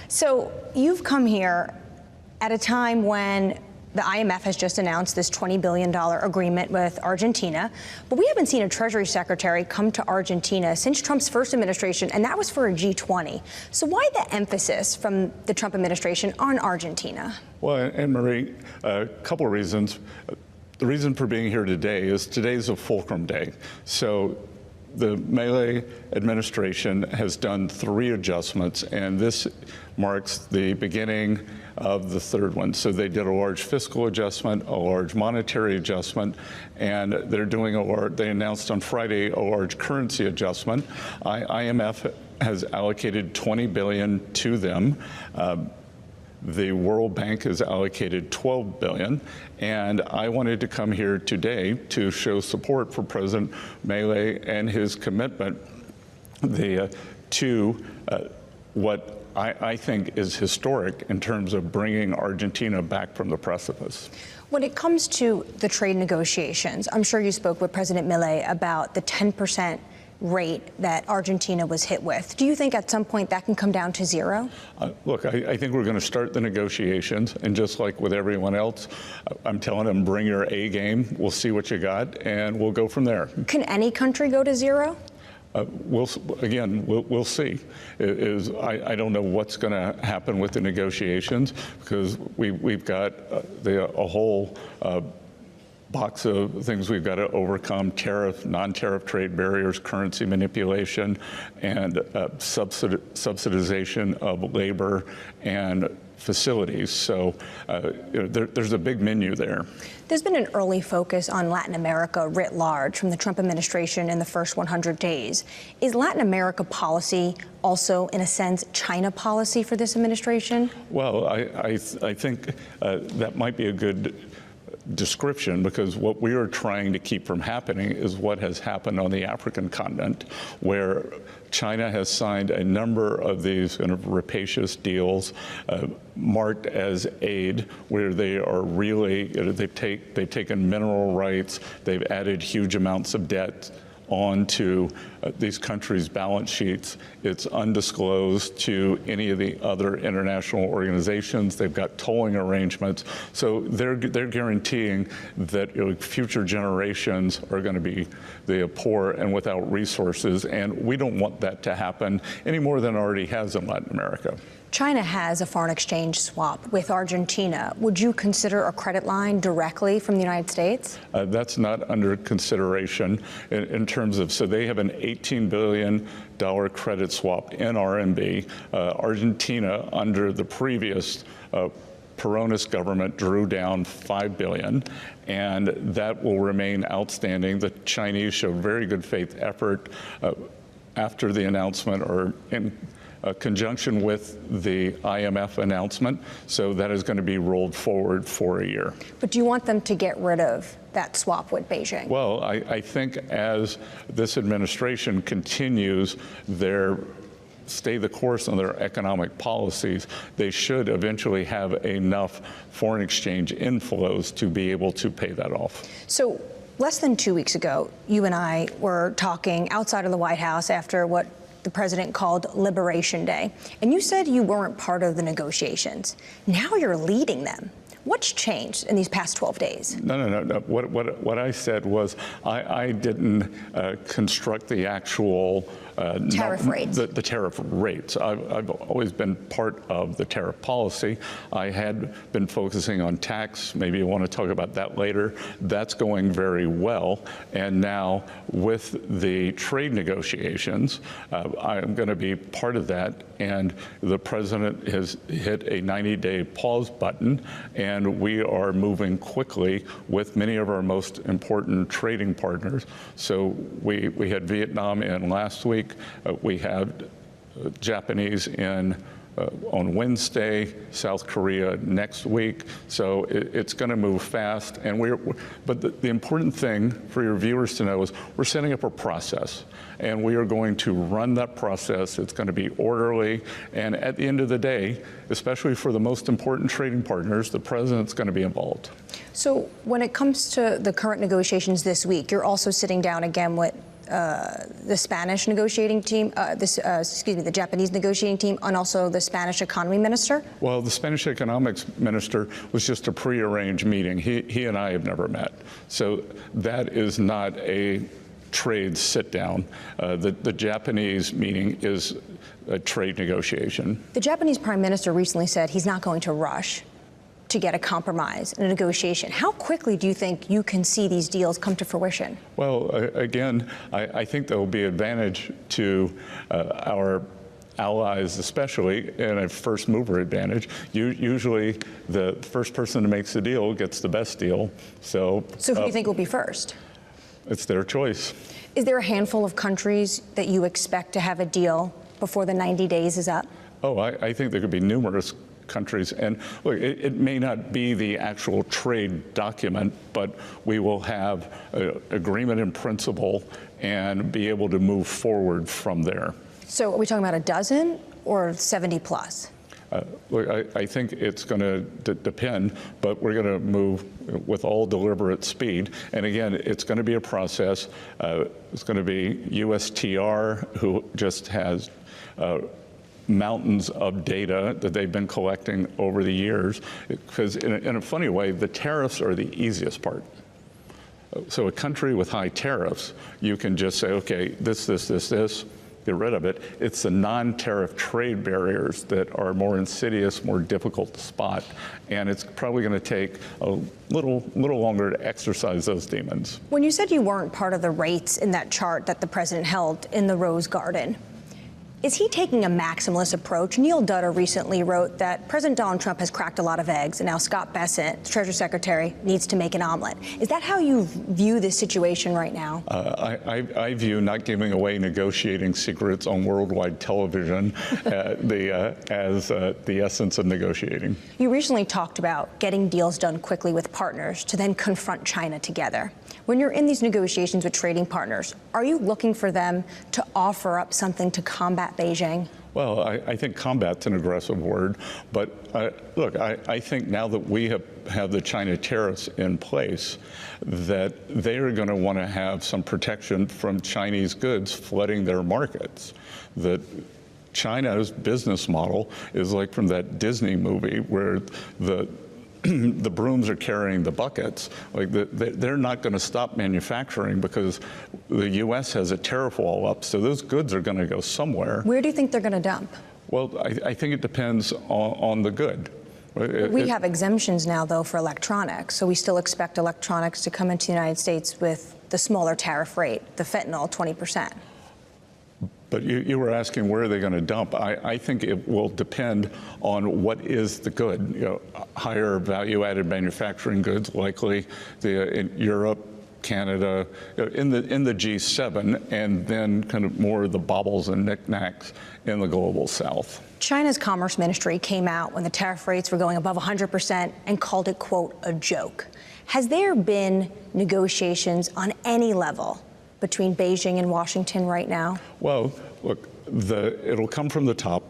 So you've come here at a time when the IMF has just announced this $20 billion agreement with Argentina, but we haven't seen a Treasury Secretary come to Argentina since Trump's first administration, and that was for a G20. So why the emphasis from the Trump administration on Argentina? Well, Anne-Marie, a couple of reasons. The reason for being here today is today's a fulcrum day. So the Milei administration has done 3 adjustments, and this marks the beginning of the 3rd one. So they did a large fiscal adjustment, a large monetary adjustment, and they're doing they announced on Friday a large currency adjustment. IMF has allocated $20 billion to them. The World Bank has allocated $12 billion, and I wanted to come here today to show support for President Milei and his commitment to what I think is historic in terms of bringing Argentina back from the precipice. When it comes to the trade negotiations, I'm sure you spoke with President Milei about the 10% rate that Argentina was hit with. Do you think at some point that can come down to 0? Look, I think we're going to start the negotiations, and just like with everyone else, I'm telling them, bring your A game, we'll see what you got, and we'll go from there. Can any country go to 0? We'll see. I don't know what's going to happen with the negotiations, because we've got a whole box of things we've got to overcome: tariff, non-tariff trade barriers, currency manipulation, and subsidization of labor and facilities. So there's a big menu there. There's been an early focus on Latin America writ large from the Trump administration in the first 100 days. Is Latin America policy also, in a sense, China policy for this administration? Well, I think that might be a good description, because what we are trying to keep from happening is what has happened on the African continent, where China has signed a number of these kind of rapacious deals marked as aid, where they are really, they've taken mineral rights, they've added huge amounts of debt onto these countries' balance sheets. It's undisclosed to any of the other international organizations. They've got tolling arrangements. So they're guaranteeing that future generations are going to be poor and without resources. And we don't want that to happen any more than it already has in Latin America. China has a foreign exchange swap with Argentina. Would you consider a credit line directly from the United States? That's not under consideration in terms of, so they have an $18 billion credit swap in RMB. Argentina, under the previous Peronist government, drew down $5 billion, and that will remain outstanding. The Chinese showed very good faith effort after the announcement, or in conjunction with the IMF announcement, so that is going to be rolled forward for a year. But do you want them to get rid of that swap with Beijing? Well, I think as this administration continues their stay the course on their economic policies, they should eventually have enough foreign exchange inflows to be able to pay that off. So less than 2 weeks ago, you and I were talking outside of the White House after what the president called Liberation Day, and you said you weren't part of the negotiations. Now you're leading them. What's changed in these past 12 days? No. What I said was I didn't construct the actual tariff rates. The tariff rates. I've always been part of the tariff policy. I had been focusing on tax. Maybe you want to talk about that later. That's going very well. And now with the trade negotiations, I'm going to be part of that. And the president has hit a 90-day pause button, and we are moving quickly with many of our most important trading partners. So we had Vietnam in last week. We had Japanese in on Wednesday, South Korea next week. So it's going to move fast. And but the important thing for your viewers to know is we're setting up a process, and we are going to run that process. It's going to be orderly. And at the end of the day, especially for the most important trading partners, the president's going to be involved. So when it comes to the current negotiations this week, you're also sitting down again with the Spanish negotiating team, the Japanese negotiating team, and also the Spanish economy minister? Well, the Spanish economics minister was just a prearranged meeting. He and I have never met. So that is not a trade sit-down. The Japanese meeting is a trade negotiation. The Japanese prime minister recently said he's not going to rush to get a compromise and a negotiation. How quickly do you think you can see these deals come to fruition? Well, again, I think there will be advantage to our allies, especially in a first mover advantage. Usually the first person who makes the deal gets the best deal. So who do you think will be first? It's their choice. Is there a handful of countries that you expect to have a deal before the 90 days is up? Oh, I think there could be numerous countries. And look, it may not be the actual trade document, but we will have an agreement in principle and be able to move forward from there. So are we talking about a dozen or 70 plus? Look, I think it's going to depend, but we're going to move with all deliberate speed. And again, it's going to be a process. It's going to be USTR, who just has mountains of data that they've been collecting over the years. Because in a funny way, the tariffs are the easiest part. So a country with high tariffs, you can just say, okay, this, get rid of it. It's the non-tariff trade barriers that are more insidious, more difficult to spot, and it's probably going to take a little longer to exercise those demons. When you said you weren't part of the rates in that chart that the president held in the Rose Garden, is he taking a maximalist approach? Neil Dudder recently wrote that President Donald Trump has cracked a lot of eggs, and now Scott Bessent, the Treasury Secretary, needs to make an omelet. Is that how you view this situation right now? I view not giving away negotiating secrets on worldwide television as the essence of negotiating. You recently talked about getting deals done quickly with partners to then confront China together. When you're in these negotiations with trading partners, are you looking for them to offer up something to combat Beijing? Well, I think combat's an aggressive word, but look, I think now that we have the China tariffs in place, that they are going to want to have some protection from Chinese goods flooding their markets. That China's business model is like from that Disney movie where the brooms are carrying the buckets. Like they're not going to stop manufacturing because the U.S. has a tariff wall up, so those goods are going to go somewhere. Where do you think they're going to dump? Well, I think it depends on the good. We have exemptions now, though, for electronics, so we still expect electronics to come into the United States with the smaller tariff rate, the fentanyl, 20%. But you were asking where are they going to dump. I think it will depend on what is the good. You know, higher value-added manufacturing goods, likely in Europe, Canada, in the G7, and then kind of more of the baubles and knickknacks in the global South. China's Commerce Ministry came out when the tariff rates were going above 100% and called it, quote, a joke. Has there been negotiations on any level between Beijing and Washington right now? Well, look, it'll come from the top.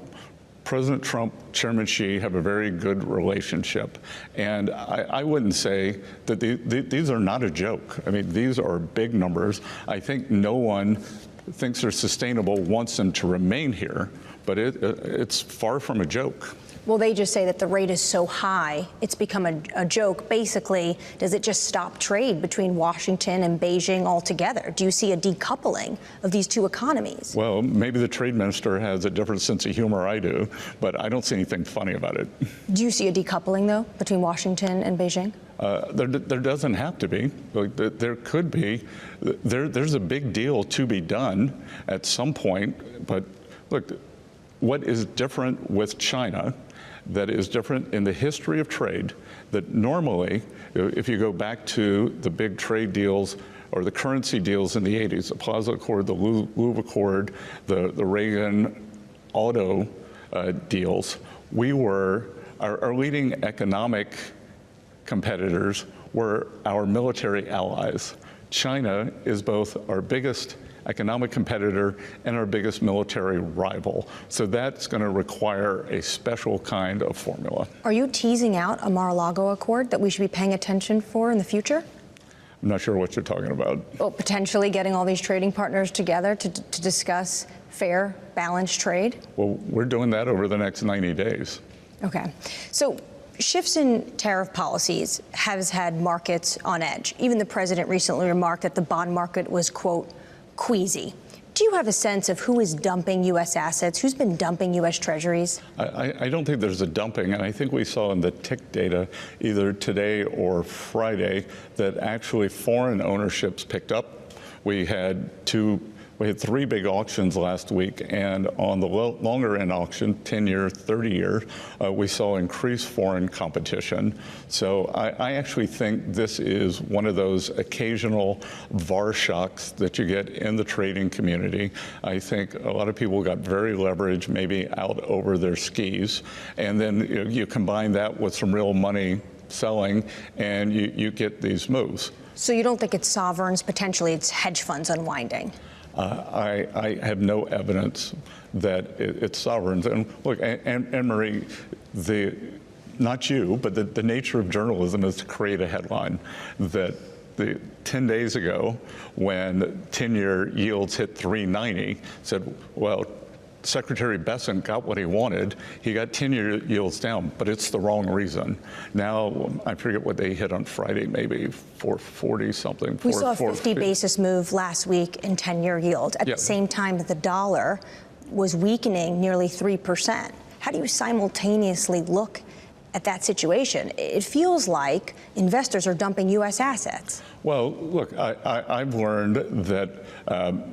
President Trump, Chairman Xi have a very good relationship. And I wouldn't say that these are not a joke. I mean, these are big numbers. I think no one thinks they're sustainable, wants them to remain here, but it's far from a joke. Well, they just say that the rate is so high, it's become a joke. Basically, does it just stop trade between Washington and Beijing altogether? Do you see a decoupling of these two economies? Well, maybe the trade minister has a different sense of humor I do, but I don't see anything funny about it. Do you see a decoupling, though, between Washington and Beijing? There doesn't have to be. There could be. There's a big deal to be done at some point, but look, what is different with China that is different in the history of trade, that normally, if you go back to the big trade deals or the currency deals in the 80s, the Plaza Accord, the Louvre Accord, the Reagan auto deals, our leading economic competitors were our military allies. China is both our biggest economic competitor and our biggest military rival. So that's going to require a special kind of formula. Are you teasing out a Mar-a-Lago Accord that we should be paying attention for in the future? I'm not sure what you're talking about. Well, potentially getting all these trading partners together to discuss fair, balanced trade? Well, we're doing that over the next 90 days. Okay. So shifts in tariff policies has had markets on edge. Even the president recently remarked that the bond market was, quote, queasy. Do you have a sense of who is dumping U.S. assets? Who's been dumping U.S. treasuries? I don't think there's a dumping, and I think we saw in the tick data either today or Friday that actually foreign ownerships picked up. We had three big auctions last week, and on the longer end auction, 10-year, 30-year, we saw increased foreign competition. So I actually think this is one of those occasional VAR shocks that you get in the trading community. I think a lot of people got very leveraged, maybe out over their skis, and then you combine that with some real money selling, and you get these moves. So you don't think it's sovereigns, potentially it's hedge funds unwinding? I have no evidence that it's sovereigns. And look, Anne-Marie, not you, but the nature of journalism is to create a headline that 10 days ago, when 10-year yields hit 390, said, well, Secretary Besant got what he wanted. He got 10-year yields down, but it's the wrong reason. Now, I forget what they hit on Friday, maybe 440 something. We saw a 50 basis move last week in 10-year yield at the same time that the dollar was weakening nearly 3%. How do you simultaneously look at that situation? It feels like investors are dumping U.S. assets. Well, look, I've learned that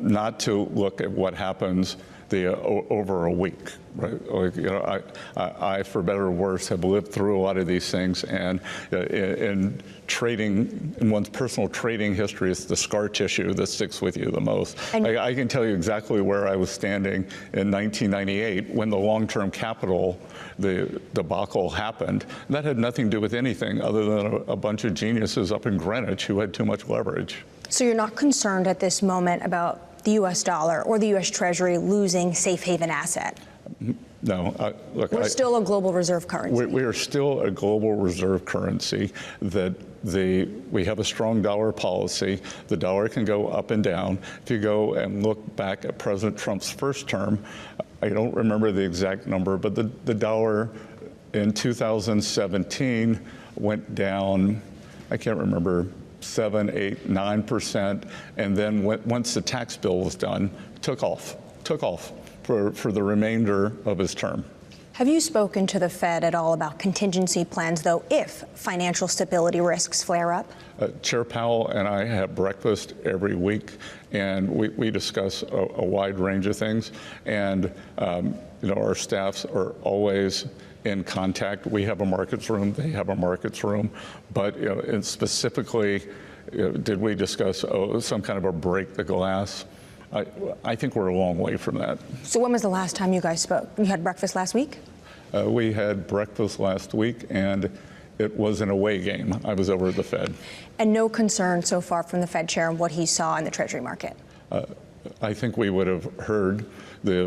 not to look at what happens over a week, right? Like, I, for better or worse, have lived through a lot of these things, and in trading, in one's personal trading history, it's the scar tissue that sticks with you the most. I can tell you exactly where I was standing in 1998 when the long-term capital, the debacle happened. And that had nothing to do with anything other than a bunch of geniuses up in Greenwich who had too much leverage. So you're not concerned at this moment about the U.S. dollar or the U.S. Treasury losing safe haven asset? No. Look, we're still a global reserve currency. We are still a global reserve currency. We have a strong dollar policy. The dollar can go up and down. If you go and look back at President Trump's first term, I don't remember the exact number, but the dollar in 2017 went down, I can't remember, 7, 8, 9%, and then once the tax bill was done, took off for the remainder of his term. Have you spoken to the Fed at all about contingency plans, though, if financial stability risks flare up? Chair Powell and I have breakfast every week, and we discuss a wide range of things. And our staffs are always in contact. We have a markets room, they have a markets room, but and specifically, did we discuss some kind of a break the glass? I think we're a long way from that. So when was the last time you guys spoke? You had breakfast last week? We had breakfast last week, and it was an away game. I was over at the Fed. And no concern so far from the Fed chair and what he saw in the Treasury market? I think we would have heard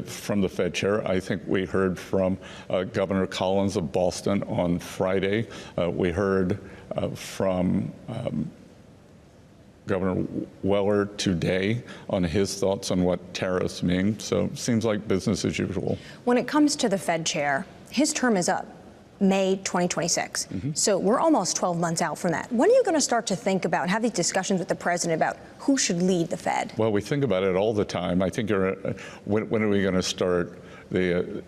from the Fed chair. I think we heard from Governor Collins of Boston on Friday. We heard from Governor Weller today on his thoughts on what tariffs mean. So it seems like business as usual. When it comes to the Fed chair, his term is up May 2026. Mm-hmm. So we're almost 12 months out from that. When are you going to start to think about and have these discussions with the president about who should lead the Fed? Well, we think about it all the time. I think when are we going to start the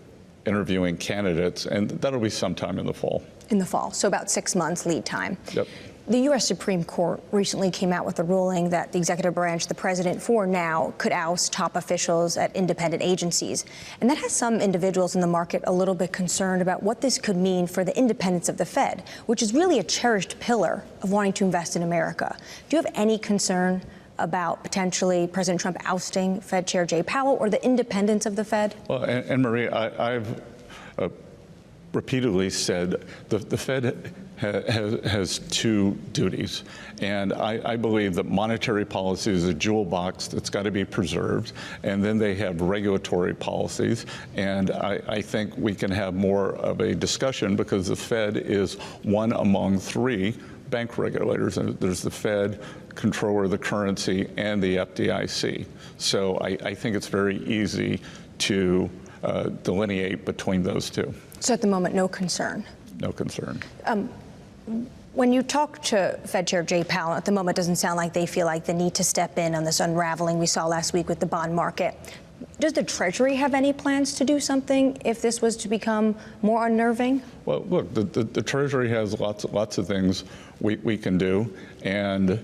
interviewing candidates? And that'll be sometime in the fall. In the fall, so about 6 months lead time. Yep. The U.S. Supreme Court recently came out with a ruling that the executive branch, the president for now, could oust top officials at independent agencies. And that has some individuals in the market a little bit concerned about what this could mean for the independence of the Fed, which is really a cherished pillar of wanting to invest in America. Do you have any concern about potentially President Trump ousting Fed Chair Jay Powell or the independence of the Fed? Well, Anne-Marie, I've repeatedly said the Fed has two duties, and I believe that monetary policy is a jewel box that's got to be preserved, and then they have regulatory policies, and I think we can have more of a discussion because the Fed is one among three bank regulators. And there's the Fed, controller of the currency, and the FDIC. So I think it's very easy to delineate between those two. So at the moment, no concern? No concern. When you talk to Fed Chair Jay Powell, at the moment it doesn't sound like they feel like the need to step in on this unraveling we saw last week with the bond market. Does the Treasury have any plans to do something if this was to become more unnerving? Well, look, the Treasury has lots of things we can do, and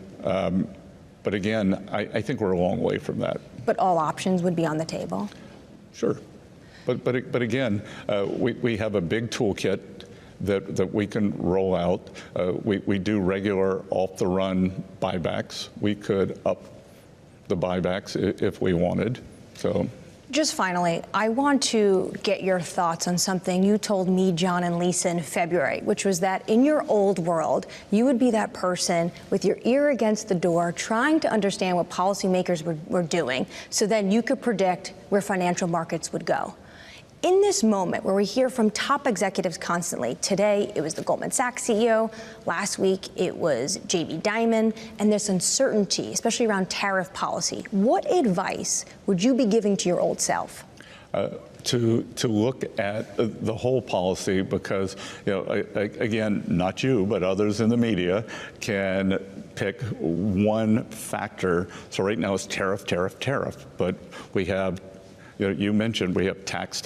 but again, I think we're a long way from that. But all options would be on the table? Sure. But again, we have a big toolkit that we can roll out. We do regular off-the-run buybacks. We could up the buybacks if we wanted. So. Just finally, I want to get your thoughts on something you told me, John, and Lisa in February, which was that in your old world, you would be that person with your ear against the door trying to understand what policymakers were doing so then you could predict where financial markets would go. In this moment where we hear from top executives constantly, today it was the Goldman Sachs CEO, last week it was Jamie Dimon, and this uncertainty, especially around tariff policy, what advice would you be giving to your old self? To look at the whole policy, because, again, not you, but others in the media can pick one factor. So right now it's tariff, but we have, you mentioned we have tax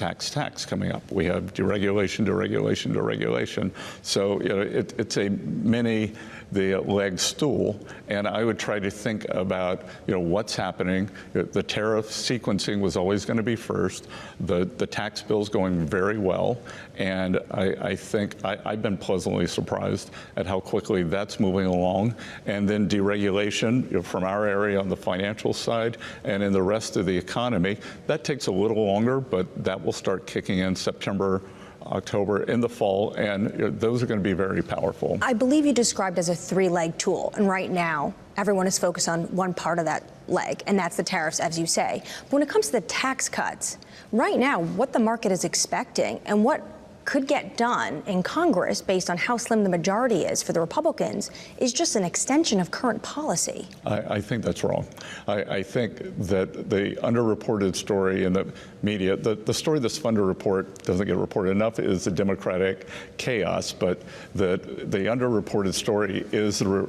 coming up. We have deregulation. So it's a mini the leg stool, and I would try to think about what's happening. The tariff sequencing was always going to be first. The tax bill's going very well, and I think I've been pleasantly surprised at how quickly that's moving along. And then deregulation from our area on the financial side and in the rest of the economy, that takes a little longer, but that will start kicking in September, October, in the fall, and those are going to be very powerful. I believe you described as a three-leg tool, and right now everyone is focused on one part of that leg, and that's the tariffs, as you say. But when it comes to the tax cuts, right now what the market is expecting and what could get done in Congress based on how slim the majority is for the Republicans is just an extension of current policy. I think that's wrong. I think that the underreported story in the media, the story that's fun to report, doesn't get reported enough, is the Democratic chaos, but the underreported story is the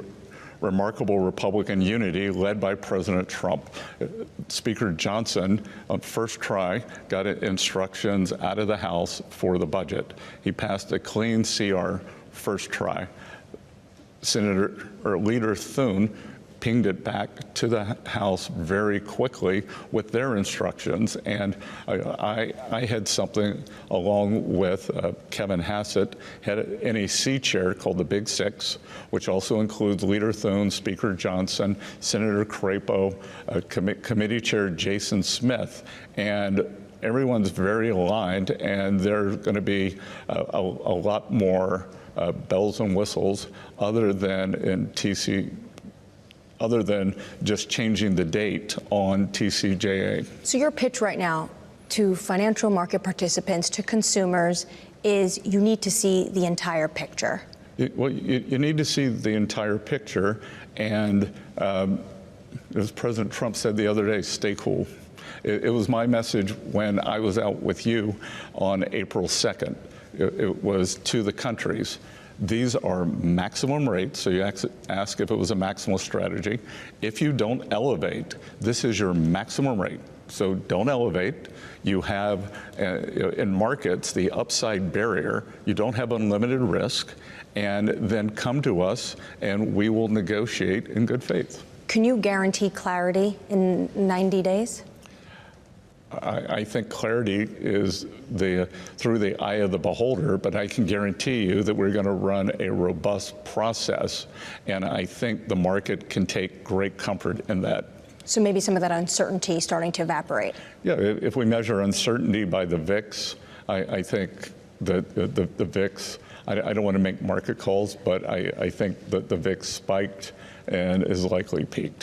remarkable Republican unity led by President Trump. Speaker Johnson, on first try, got instructions out of the House for the budget. He passed a clean CR first try. Leader Thune pinged it back to the House very quickly with their instructions, and I had something along with Kevin Hassett, had an NEC chair called the Big Six, which also includes Leader Thune, Speaker Johnson, Senator Crapo, Committee Chair Jason Smith, and everyone's very aligned, and there's going to be a lot more bells and whistles other than just changing the date on TCJA. So your pitch right now to financial market participants, to consumers, is you need to see the entire picture. Well, you need to see the entire picture, and as President Trump said the other day, stay cool. It was my message when I was out with you on April 2nd. It was to the countries. These are maximum rates, so you ask if it was a maximal strategy. If you don't elevate, this is your maximum rate. So don't elevate. You have, in markets, the upside barrier. You don't have unlimited risk. And then come to us, and we will negotiate in good faith. Can you guarantee clarity in 90 days? I think clarity is through the eye of the beholder, but I can guarantee you that we're going to run a robust process, and I think the market can take great comfort in that. So maybe some of that uncertainty starting to evaporate. Yeah, if we measure uncertainty by the VIX, I think that the VIX, I don't want to make market calls, but I think that the VIX spiked and is likely peaked.